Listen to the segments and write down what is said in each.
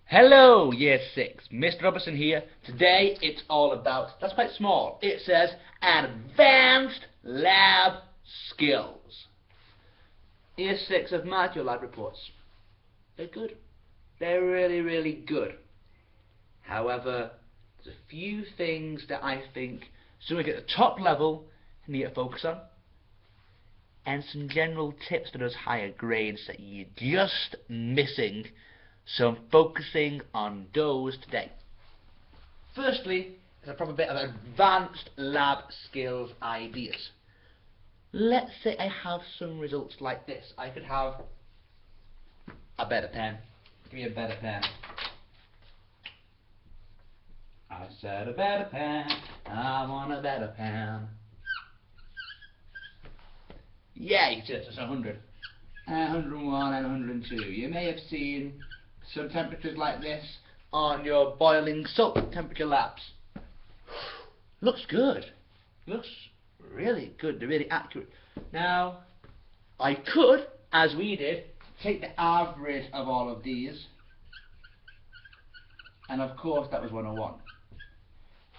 Hello, Year 6. Mr. Robertson here. Today it's all about, that's quite small, it says Advanced Lab Skills. Year 6 have marked your lab reports. They're good. They're really, really good. However, there's a few things that I think somebody at the top level need to focus on, and some general tips for those higher grades that you're just missing. So I'm focusing on those today. Firstly, there's a proper bit of advanced lab skills ideas. Let's say I have some results like this. I could have a better pen. Give me a better pen. I said a better pen. I want a better pen. Yeah, you see it's 100. 101 and 102. You may have seen some temperatures like this on your boiling salt temperature labs. Looks good. Looks really good. They're really accurate. Now, I could, as we did, take the average of all of these, and of course that was 101.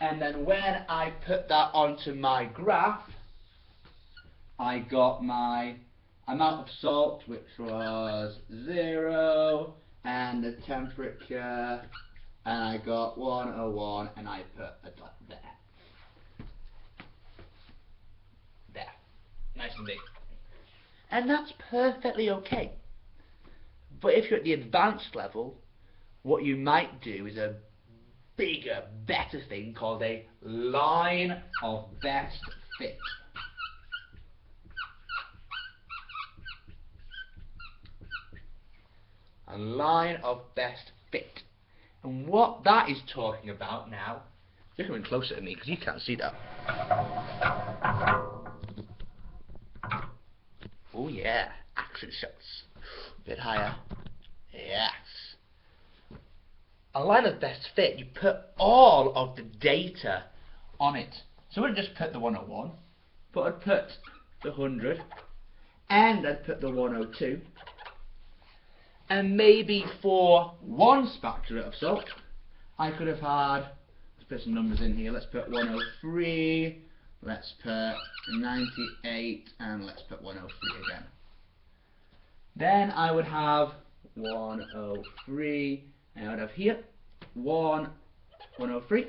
And then when I put that onto my graph, I got my amount of salt, which was 0, and the temperature, and I got 101, and I put a dot there. There. Nice and big. And that's perfectly okay. But if you're at the advanced level, what you might do is a bigger, better thing called a line of best fit. A line of best fit. And what that is talking about now, you're coming closer to me because you can't see that. Oh yeah, action shots. A bit higher. Yes. A line of best fit, you put all of the data on it. So I wouldn't just put the 101, but I'd put the 100, and I'd put the 102. And maybe for one spatula of salt, I could have had, let's put some numbers in here, let's put 103, let's put 98, and let's put 103 again. Then I would have 103, and I would have here 103,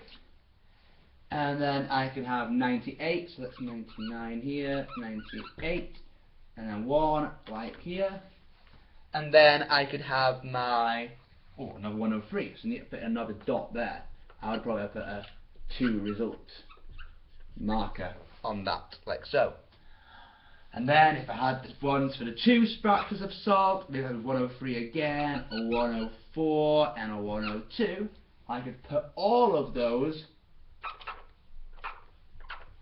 and then I could have 98, so that's 99 here, 98, and then 1 right here. And then I could have my, another 103, so I need to put another dot there. I would probably put a 2 result marker on that, like so. And then if I had the ones for the 2 spatulas of salt, maybe I had 103 again, a 104, and a 102, I could put all of those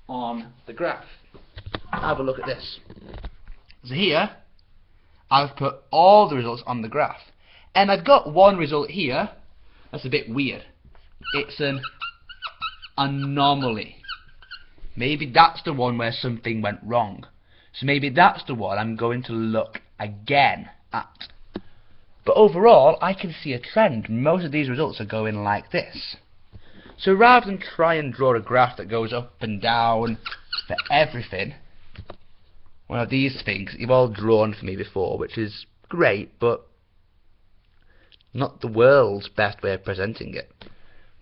on the graph. Have a look at this. So here, I've put all the results on the graph. And I've got one result here that's a bit weird. It's an anomaly. Maybe that's the one where something went wrong. So maybe that's the one I'm going to look again at. But overall, I can see a trend. Most of these results are going like this. So rather than try and draw a graph that goes up and down for everything, one of these things you've all drawn for me before, which is great, but not the world's best way of presenting it.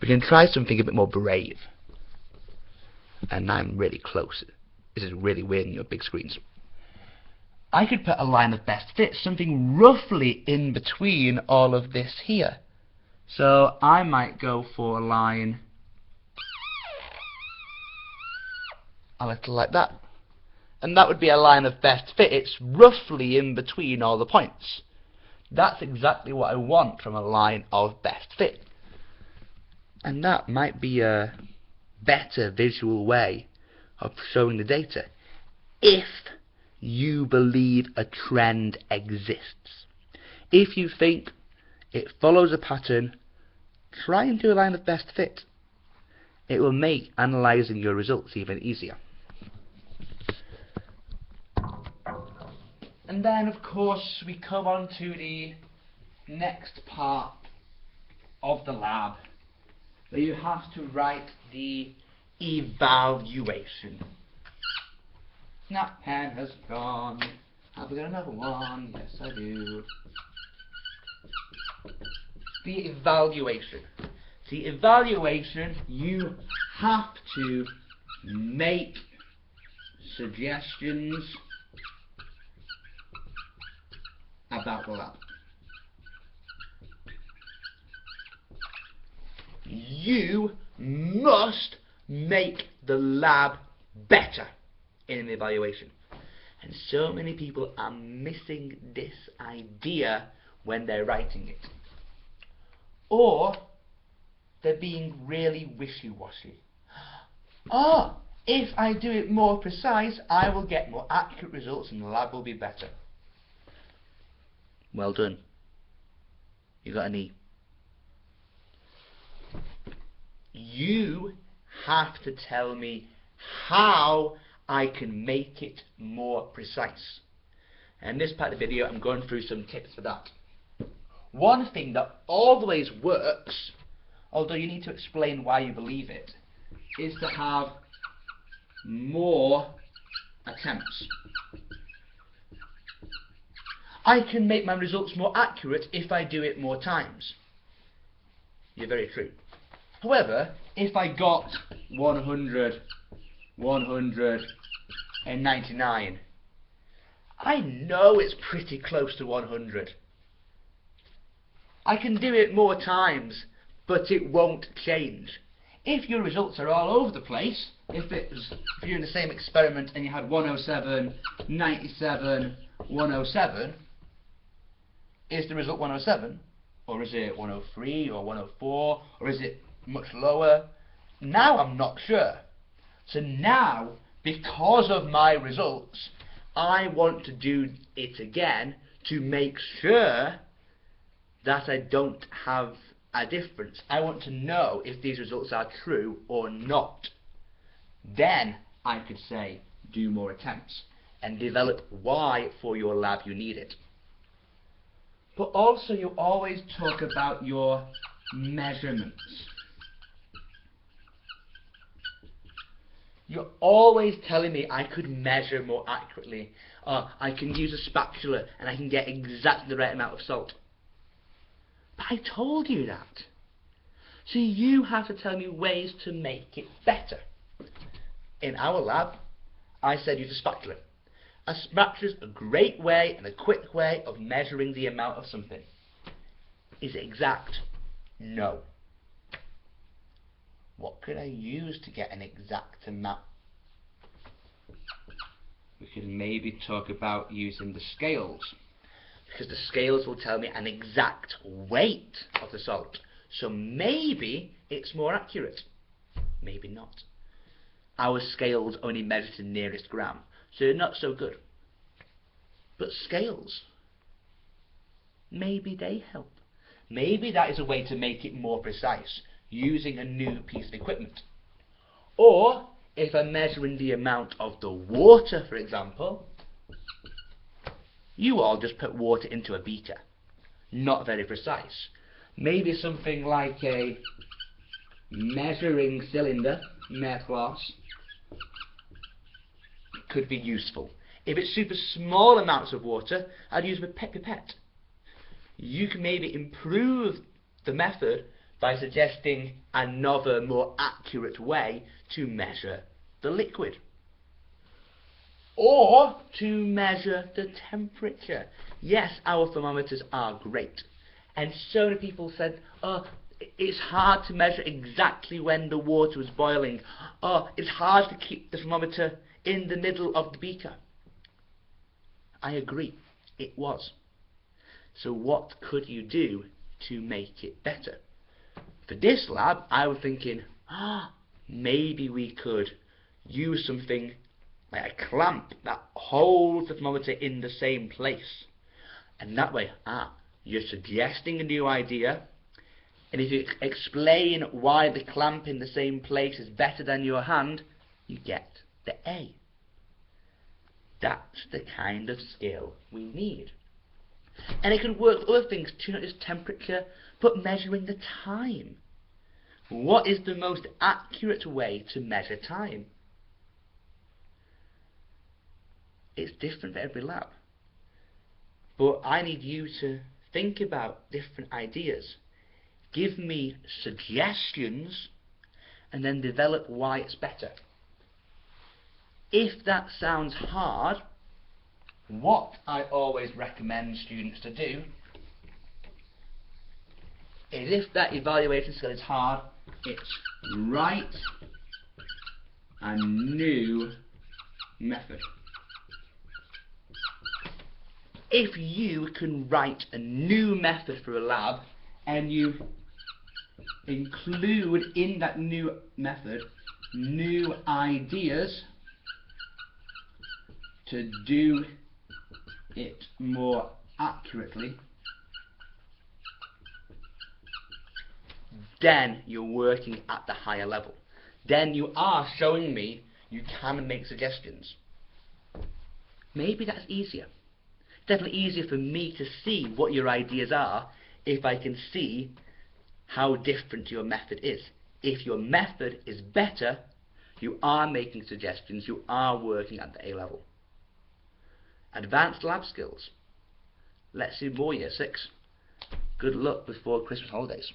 We can try something a bit more brave. And I'm really close. This is really weird on your big screens. I could put a line of best fit, something roughly in between all of this here. So I might go for a line a little like that. And that would be a line of best fit. It's roughly in between all the points. That's exactly what I want from a line of best fit. And that might be a better visual way of showing the data, if you believe a trend exists. If you think it follows a pattern, try and do a line of best fit. It will make analysing your results even easier. And then, of course, we come on to the next part of the lab where you have to write the evaluation. That pen has gone. Have we got another one? Yes, I do. The evaluation. The evaluation, you have to make suggestions about the lab. You must make the lab better in an evaluation. And so many people are missing this idea when they're writing it. Or they're being really wishy-washy. Oh, if I do it more precise, I will get more accurate results and the lab will be better. Well done. You got an E. You have to tell me how I can make it more precise. And in this part of the video, I'm going through some tips for that. One thing that always works, although you need to explain why you believe it, is to have more attempts. I can make my results more accurate if I do it more times. You're very true. However, if I got 199, I know it's pretty close to 100. I can do it more times, but it won't change. If your results are all over the place, if you're in the same experiment and you had 107, 97, 107, is the result 107? Or is it 103 or 104? Or is it much lower? Now I'm not sure. So now, because of my results, I want to do it again to make sure that I don't have a difference. I want to know if these results are true or not. Then I could say, do more attempts and develop why for your lab you need it. But also you always talk about your measurements. You're always telling me I could measure more accurately. I can use a spatula and I can get exactly the right amount of salt. But I told you that. So you have to tell me ways to make it better. In our lab, I said use a spatula. A spatula is a great way and a quick way of measuring the amount of something. Is it exact? No. What could I use to get an exact amount? We could maybe talk about using the scales, because the scales will tell me an exact weight of the salt. So maybe it's more accurate. Maybe not. Our scales only measure to the nearest gram, so they're not so good. But scales, maybe they help. Maybe that is a way to make it more precise, using a new piece of equipment. Or, if I'm measuring the amount of the water, for example, you all just put water into a beaker. Not very precise. Maybe something like a measuring cylinder, merclass, could be useful. If it's super small amounts of water, I'd use a pipette. You can maybe improve the method by suggesting another more accurate way to measure the liquid. Or to measure the temperature. Yes, our thermometers are great. And so many people said, oh, it's hard to measure exactly when the water was boiling. Oh, it's hard to keep the thermometer in the middle of the beaker. I agree, it was. So what could you do to make it better? For this lab, I was thinking, maybe we could use something like a clamp that holds the thermometer in the same place. And that way, you're suggesting a new idea, and if you explain why the clamp in the same place is better than your hand, you get the A. That's the kind of skill we need. And it could work with other things too, not just temperature, but measuring the time. What is the most accurate way to measure time? It's different for every lab. But I need you to think about different ideas. Give me suggestions and then develop why it's better. If that sounds hard, what I always recommend students to do is, if that evaluation skill is hard, it's write a new method. If you can write a new method for a lab and you include in that new method new ideas to do it more accurately, then you're working at the higher level. Then you are showing me you can make suggestions. Maybe that's easier. Definitely easier for me to see what your ideas are if I can see how different your method is. If your method is better, you are making suggestions, you are working at the A level. Advanced lab skills. Let's see more, Year 6. Good luck before Christmas holidays.